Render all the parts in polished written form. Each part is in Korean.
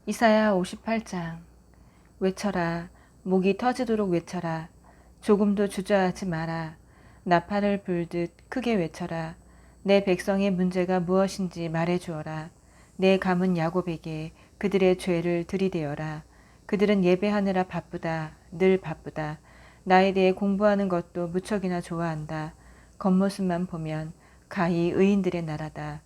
이사야 58장. 외쳐라. 목이 터지도록 외쳐라. 조금도 주저하지 마라. 나팔을 불듯 크게 외쳐라. 내 백성의 문제가 무엇인지 말해주어라. 내 감은 야곱에게 그들의 죄를 들이대어라. 그들은 예배하느라 바쁘다. 늘 바쁘다. 나에 대해 공부하는 것도 무척이나 좋아한다. 겉모습만 보면 가히 의인들의 나라다.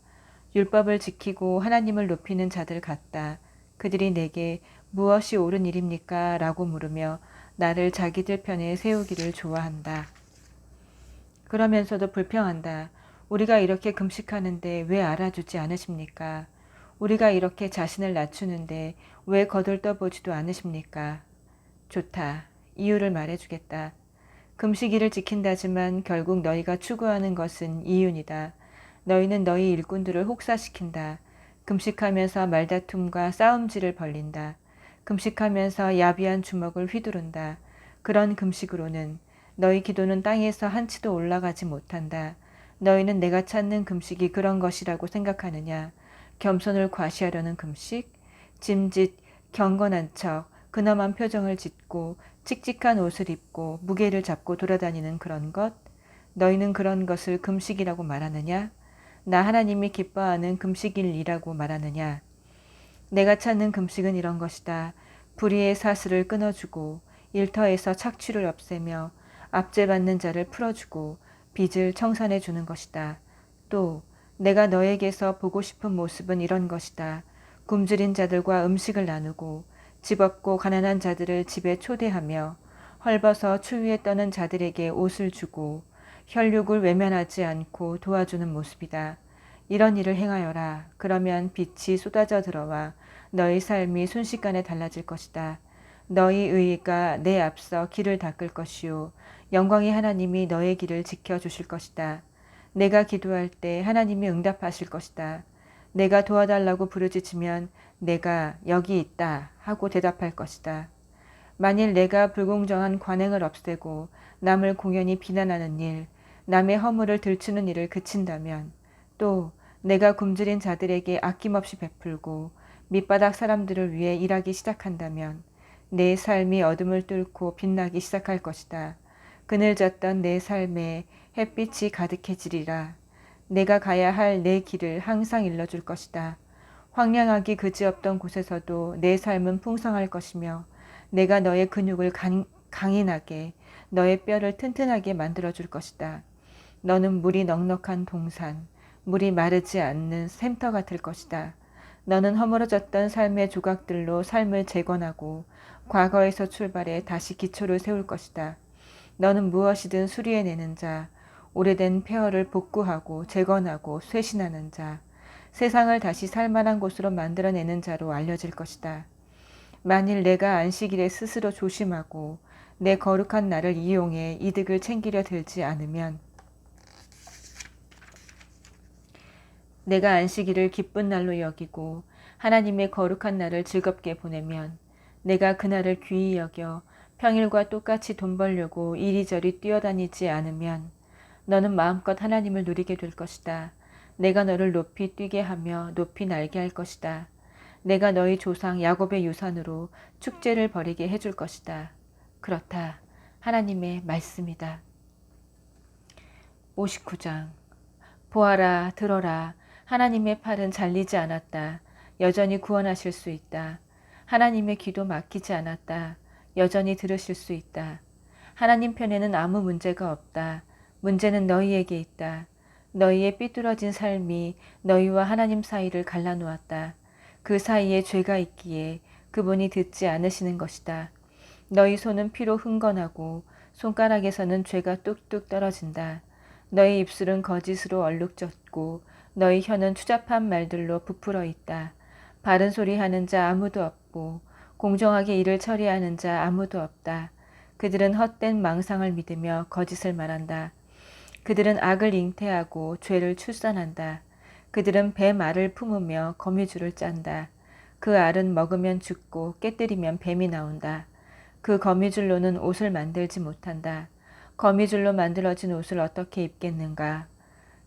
율법을 지키고 하나님을 높이는 자들 같다. 그들이 내게 무엇이 옳은 일입니까? 라고 물으며 나를 자기들 편에 세우기를 좋아한다. 그러면서도 불평한다. 우리가 이렇게 금식하는데 왜 알아주지 않으십니까? 우리가 이렇게 자신을 낮추는데 왜 거들떠보지도 않으십니까? 좋다. 이유를 말해주겠다. 금식일을 지킨다지만 결국 너희가 추구하는 것은 이윤이다. 너희는 너희 일꾼들을 혹사시킨다. 금식하면서 말다툼과 싸움질을 벌린다. 금식하면서 야비한 주먹을 휘두른다. 그런 금식으로는 너희 기도는 땅에서 한치도 올라가지 못한다. 너희는 내가 찾는 금식이 그런 것이라고 생각하느냐? 겸손을 과시하려는 금식? 짐짓 경건한 척 근엄한 표정을 짓고 칙칙한 옷을 입고 무게를 잡고 돌아다니는 그런 것? 너희는 그런 것을 금식이라고 말하느냐? 나 하나님이 기뻐하는 금식일이라고 말하느냐? 내가 찾는 금식은 이런 것이다. 불의의 사슬을 끊어주고 일터에서 착취를 없애며 압제받는 자를 풀어주고 빚을 청산해 주는 것이다. 또 내가 너에게서 보고 싶은 모습은 이런 것이다. 굶주린 자들과 음식을 나누고 집 없고 가난한 자들을 집에 초대하며 헐벗어 추위에 떠는 자들에게 옷을 주고 혈육을 외면하지 않고 도와주는 모습이다. 이런 일을 행하여라. 그러면 빛이 쏟아져 들어와 너희 삶이 순식간에 달라질 것이다. 너희 의가 내 앞서 길을 닦을 것이요 영광의 하나님이 너의 길을 지켜주실 것이다. 내가 기도할 때 하나님이 응답하실 것이다. 내가 도와달라고 부르짖으면 내가 여기 있다 하고 대답할 것이다. 만일 내가 불공정한 관행을 없애고 남을 공연히 비난하는 일, 남의 허물을 들추는 일을 그친다면, 또 내가 굶주린 자들에게 아낌없이 베풀고 밑바닥 사람들을 위해 일하기 시작한다면 내 삶이 어둠을 뚫고 빛나기 시작할 것이다. 그늘졌던 내 삶에 햇빛이 가득해지리라. 내가 가야 할 내 길을 항상 일러줄 것이다. 황량하기 그지없던 곳에서도 내 삶은 풍성할 것이며 내가 너의 근육을 강인하게 너의 뼈를 튼튼하게 만들어줄 것이다. 너는 물이 넉넉한 동산, 물이 마르지 않는 샘터 같을 것이다. 너는 허물어졌던 삶의 조각들로 삶을 재건하고 과거에서 출발해 다시 기초를 세울 것이다. 너는 무엇이든 수리해내는 자, 오래된 폐허를 복구하고 재건하고 쇄신하는 자, 세상을 다시 살만한 곳으로 만들어내는 자로 알려질 것이다. 만일 내가 안식일에 스스로 조심하고 내 거룩한 날을 이용해 이득을 챙기려 들지 않으면 내가 안식일을 기쁜 날로 여기고 하나님의 거룩한 날을 즐겁게 보내면 내가 그날을 귀히 여겨 평일과 똑같이 돈 벌려고 이리저리 뛰어다니지 않으면 너는 마음껏 하나님을 누리게 될 것이다. 내가 너를 높이 뛰게 하며 높이 날게 할 것이다. 내가 너희 조상 야곱의 유산으로 축제를 벌이게 해줄 것이다. 그렇다. 하나님의 말씀이다. 59장. 보아라, 들어라. 하나님의 팔은 잘리지 않았다. 여전히 구원하실 수 있다. 하나님의 귀도 막히지 않았다. 여전히 들으실 수 있다. 하나님 편에는 아무 문제가 없다. 문제는 너희에게 있다. 너희의 삐뚤어진 삶이 너희와 하나님 사이를 갈라놓았다. 그 사이에 죄가 있기에 그분이 듣지 않으시는 것이다. 너희 손은 피로 흥건하고 손가락에서는 죄가 뚝뚝 떨어진다. 너희 입술은 거짓으로 얼룩졌고 너희 혀는 추잡한 말들로 부풀어 있다. 바른 소리 하는 자 아무도 없고 공정하게 일을 처리하는 자 아무도 없다. 그들은 헛된 망상을 믿으며 거짓을 말한다. 그들은 악을 잉태하고 죄를 출산한다. 그들은 뱀 알을 품으며 거미줄을 짠다. 그 알은 먹으면 죽고 깨뜨리면 뱀이 나온다. 그 거미줄로는 옷을 만들지 못한다. 거미줄로 만들어진 옷을 어떻게 입겠는가?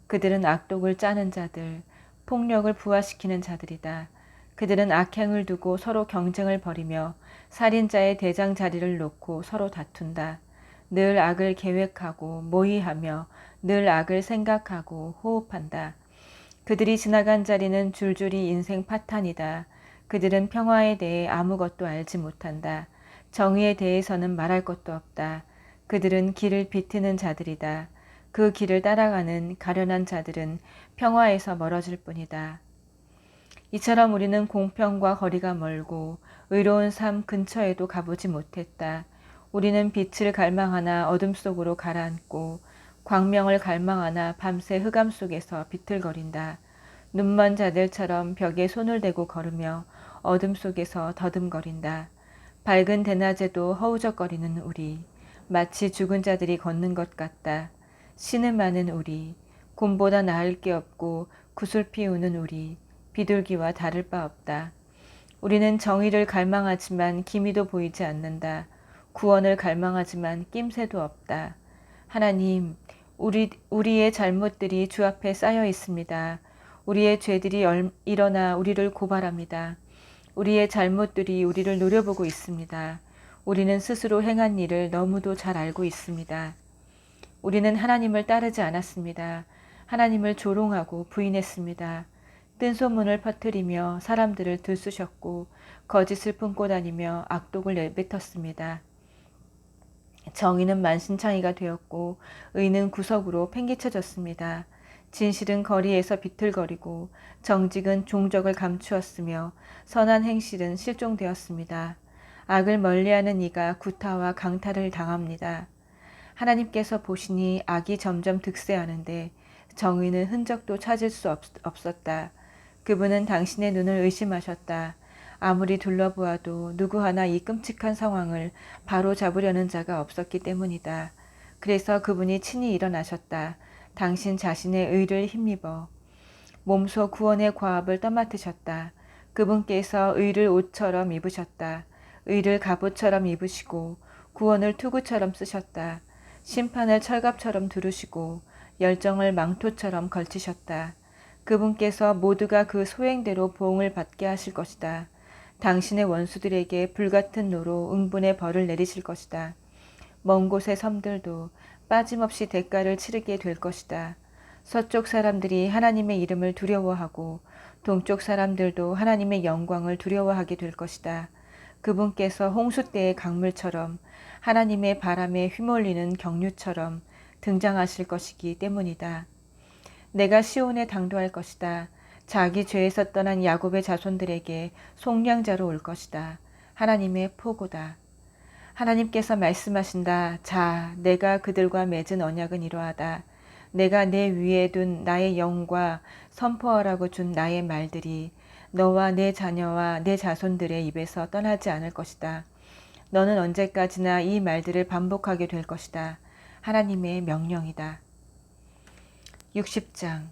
그들은 악독을 짜는 자들, 폭력을 부화시키는 자들이다. 그들은 악행을 두고 서로 경쟁을 벌이며 살인자의 대장 자리를 놓고 서로 다툰다. 늘 악을 계획하고 모의하며 늘 악을 생각하고 호흡한다. 그들이 지나간 자리는 줄줄이 인생 파탄이다. 그들은 평화에 대해 아무것도 알지 못한다. 정의에 대해서는 말할 것도 없다. 그들은 길을 비트는 자들이다. 그 길을 따라가는 가련한 자들은 평화에서 멀어질 뿐이다. 이처럼 우리는 공평과 거리가 멀고 의로운 삶 근처에도 가보지 못했다. 우리는 빛을 갈망하나 어둠 속으로 가라앉고 광명을 갈망하나 밤새 흑암 속에서 비틀거린다. 눈먼 자들처럼 벽에 손을 대고 걸으며 어둠 속에서 더듬거린다. 밝은 대낮에도 허우적거리는 우리, 마치 죽은 자들이 걷는 것 같다. 신음하는 우리, 곰보다 나을 게 없고 구슬 피우는 우리, 비둘기와 다를 바 없다. 우리는 정의를 갈망하지만 기미도 보이지 않는다. 구원을 갈망하지만 낌새도 없다. 하나님, 우리의 잘못들이 주 앞에 쌓여 있습니다. 우리의 죄들이 일어나 우리를 고발합니다. 우리의 잘못들이 우리를 노려보고 있습니다. 우리는 스스로 행한 일을 너무도 잘 알고 있습니다. 우리는 하나님을 따르지 않았습니다. 하나님을 조롱하고 부인했습니다. 뜬소문을 퍼뜨리며 사람들을 들쑤셨고 거짓을 품고 다니며 악독을 내뱉었습니다. 정의는 만신창이가 되었고 의는 구석으로 팽개쳐졌습니다. 진실은 거리에서 비틀거리고 정직은 종적을 감추었으며 선한 행실은 실종되었습니다. 악을 멀리하는 이가 구타와 강탈을 당합니다. 하나님께서 보시니 악이 점점 득세하는데 정의는 흔적도 찾을 수 없었다. 그분은 당신의 눈을 의심하셨다. 아무리 둘러보아도 누구 하나 이 끔찍한 상황을 바로 잡으려는 자가 없었기 때문이다. 그래서 그분이 친히 일어나셨다. 당신 자신의 의를 힘입어 몸소 구원의 과업을 떠맡으셨다. 그분께서 의를 옷처럼 입으셨다. 의를 갑옷처럼 입으시고 구원을 투구처럼 쓰셨다. 심판을 철갑처럼 두르시고 열정을 망토처럼 걸치셨다. 그분께서 모두가 그 소행대로 보응을 받게 하실 것이다. 당신의 원수들에게 불같은 노로 응분의 벌을 내리실 것이다. 먼 곳의 섬들도 빠짐없이 대가를 치르게 될 것이다. 서쪽 사람들이 하나님의 이름을 두려워하고 동쪽 사람들도 하나님의 영광을 두려워하게 될 것이다. 그분께서 홍수 때의 강물처럼 하나님의 바람에 휘몰리는 경류처럼 등장하실 것이기 때문이다. 내가 시온에 당도할 것이다. 자기 죄에서 떠난 야곱의 자손들에게 속량자로 올 것이다. 하나님의 포고다. 하나님께서 말씀하신다. 자, 내가 그들과 맺은 언약은 이러하다. 내가 내 위에 둔 나의 영과 선포하라고 준 나의 말들이 너와 내 자녀와 내 자손들의 입에서 떠나지 않을 것이다. 너는 언제까지나 이 말들을 반복하게 될 것이다. 하나님의 명령이다. 60장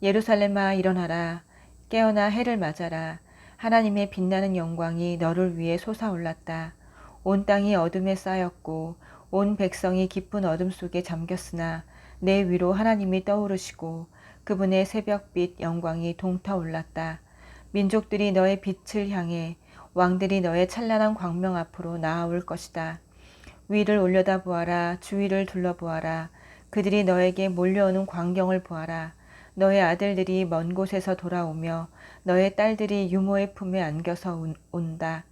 예루살렘아 일어나라. 깨어나 해를 맞아라. 하나님의 빛나는 영광이 너를 위해 솟아올랐다. 온 땅이 어둠에 쌓였고 온 백성이 깊은 어둠 속에 잠겼으나 내 위로 하나님이 떠오르시고 그분의 새벽빛 영광이 동타올랐다. 민족들이 너의 빛을 향해 왕들이 너의 찬란한 광명 앞으로 나아올 것이다. 위를 올려다보아라. 주위를 둘러보아라. 그들이 너에게 몰려오는 광경을 보아라. 너의 아들들이 먼 곳에서 돌아오며 너의 딸들이 유모의 품에 안겨서 온다.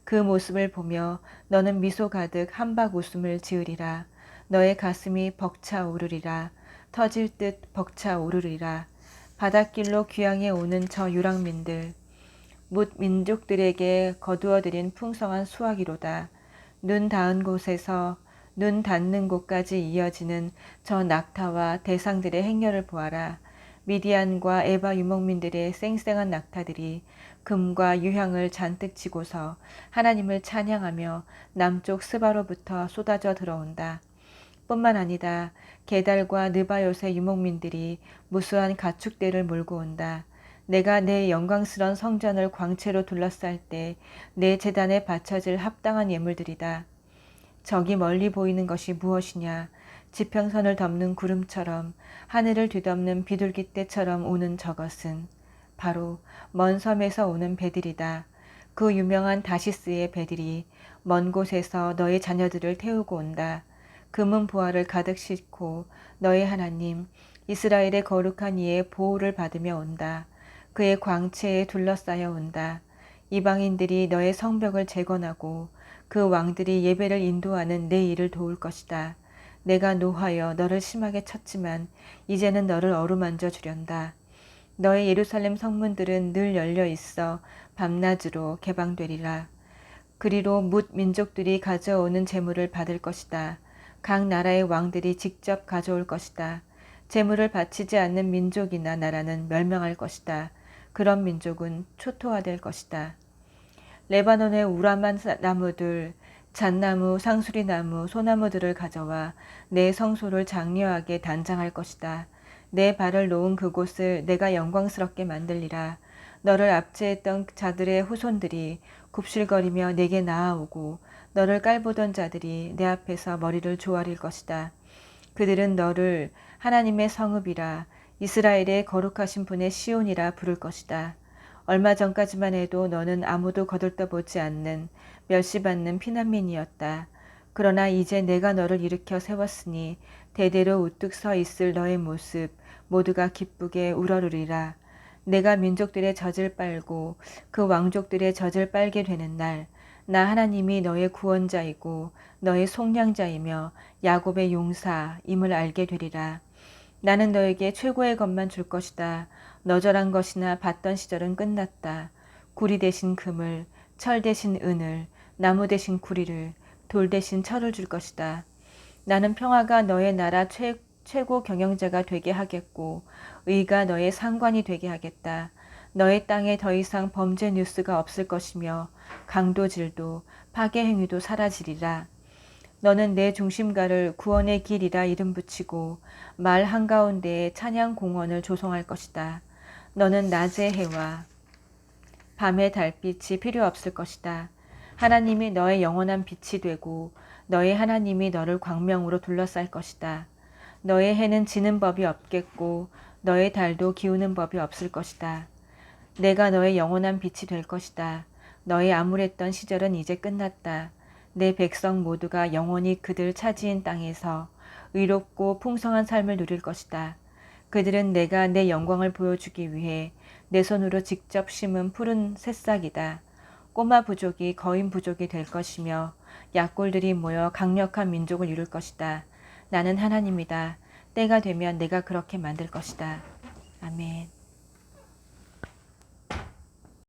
그 모습을 보며 너는 미소 가득 한박 웃음을 지으리라. 너의 가슴이 벅차오르리라. 터질 듯 벅차오르리라. 바닷길로 귀향해 오는 저 유랑민들, 뭇 민족들에게 거두어들인 풍성한 수확이로다. 눈 닿은 곳에서 눈 닿는 곳까지 이어지는 저 낙타와 대상들의 행렬을 보아라. 미디안과 에바 유목민들의 쌩쌩한 낙타들이 금과 유향을 잔뜩 지고서 하나님을 찬양하며 남쪽 스바로부터 쏟아져 들어온다. 뿐만 아니다. 게달과 느바요의 유목민들이 무수한 가축대를 몰고 온다. 내가 내 영광스런 성전을 광채로 둘러쌀 때 내 제단에 바쳐질 합당한 예물들이다. 저기 멀리 보이는 것이 무엇이냐. 지평선을 덮는 구름처럼 하늘을 뒤덮는 비둘기떼처럼 오는 저것은 바로 먼 섬에서 오는 배들이다. 그 유명한 다시스의 배들이 먼 곳에서 너의 자녀들을 태우고 온다. 금은 보화를 가득 싣고 너의 하나님 이스라엘의 거룩한 이의 보호를 받으며 온다. 그의 광채에 둘러싸여 온다. 이방인들이 너의 성벽을 재건하고 그 왕들이 예배를 인도하는 내 일을 도울 것이다. 내가 노하여 너를 심하게 쳤지만 이제는 너를 어루만져 주련다. 너의 예루살렘 성문들은 늘 열려 있어 밤낮으로 개방되리라. 그리로 뭇 민족들이 가져오는 재물을 받을 것이다. 각 나라의 왕들이 직접 가져올 것이다. 재물을 바치지 않는 민족이나 나라는 멸망할 것이다. 그런 민족은 초토화될 것이다. 레바논의 우람한 나무들, 잣나무, 상수리나무, 소나무들을 가져와 내 성소를 장려하게 단장할 것이다. 내 발을 놓은 그곳을 내가 영광스럽게 만들리라. 너를 압제했던 자들의 후손들이 굽실거리며 내게 나아오고 너를 깔보던 자들이 내 앞에서 머리를 조아릴 것이다. 그들은 너를 하나님의 성읍이라 이스라엘의 거룩하신 분의 시온이라 부를 것이다. 얼마 전까지만 해도 너는 아무도 거들떠보지 않는 멸시받는 피난민이었다. 그러나 이제 내가 너를 일으켜 세웠으니 대대로 우뚝 서 있을 너의 모습 모두가 기쁘게 우러르리라. 내가 민족들의 젖을 빨고 그 왕족들의 젖을 빨게 되는 날, 나 하나님이 너의 구원자이고 너의 속량자이며 야곱의 용사임을 알게 되리라. 나는 너에게 최고의 것만 줄 것이다. 너절한 것이나 받던 시절은 끝났다. 구리 대신 금을, 철 대신 은을, 나무 대신 구리를, 돌 대신 철을 줄 것이다. 나는 평화가 너의 나라 최고 경영자가 되게 하겠고 의가 너의 상관이 되게 하겠다. 너의 땅에 더 이상 범죄 뉴스가 없을 것이며 강도질도 파괴 행위도 사라지리라. 너는 내 중심가를 구원의 길이라 이름 붙이고 말 한가운데에 찬양 공원을 조성할 것이다. 너는 낮의 해와 밤의 달빛이 필요 없을 것이다. 하나님이 너의 영원한 빛이 되고 너의 하나님이 너를 광명으로 둘러쌀 것이다. 너의 해는 지는 법이 없겠고 너의 달도 기우는 법이 없을 것이다. 내가 너의 영원한 빛이 될 것이다. 너의 암울했던 시절은 이제 끝났다. 내 백성 모두가 영원히 그들 차지인 땅에서 의롭고 풍성한 삶을 누릴 것이다. 그들은 내가 내 영광을 보여주기 위해 내 손으로 직접 심은 푸른 새싹이다. 꼬마 부족이 거인 부족이 될 것이며 약골들이 모여 강력한 민족을 이룰 것이다. 나는 하나님이다. 때가 되면 내가 그렇게 만들 것이다. 아멘.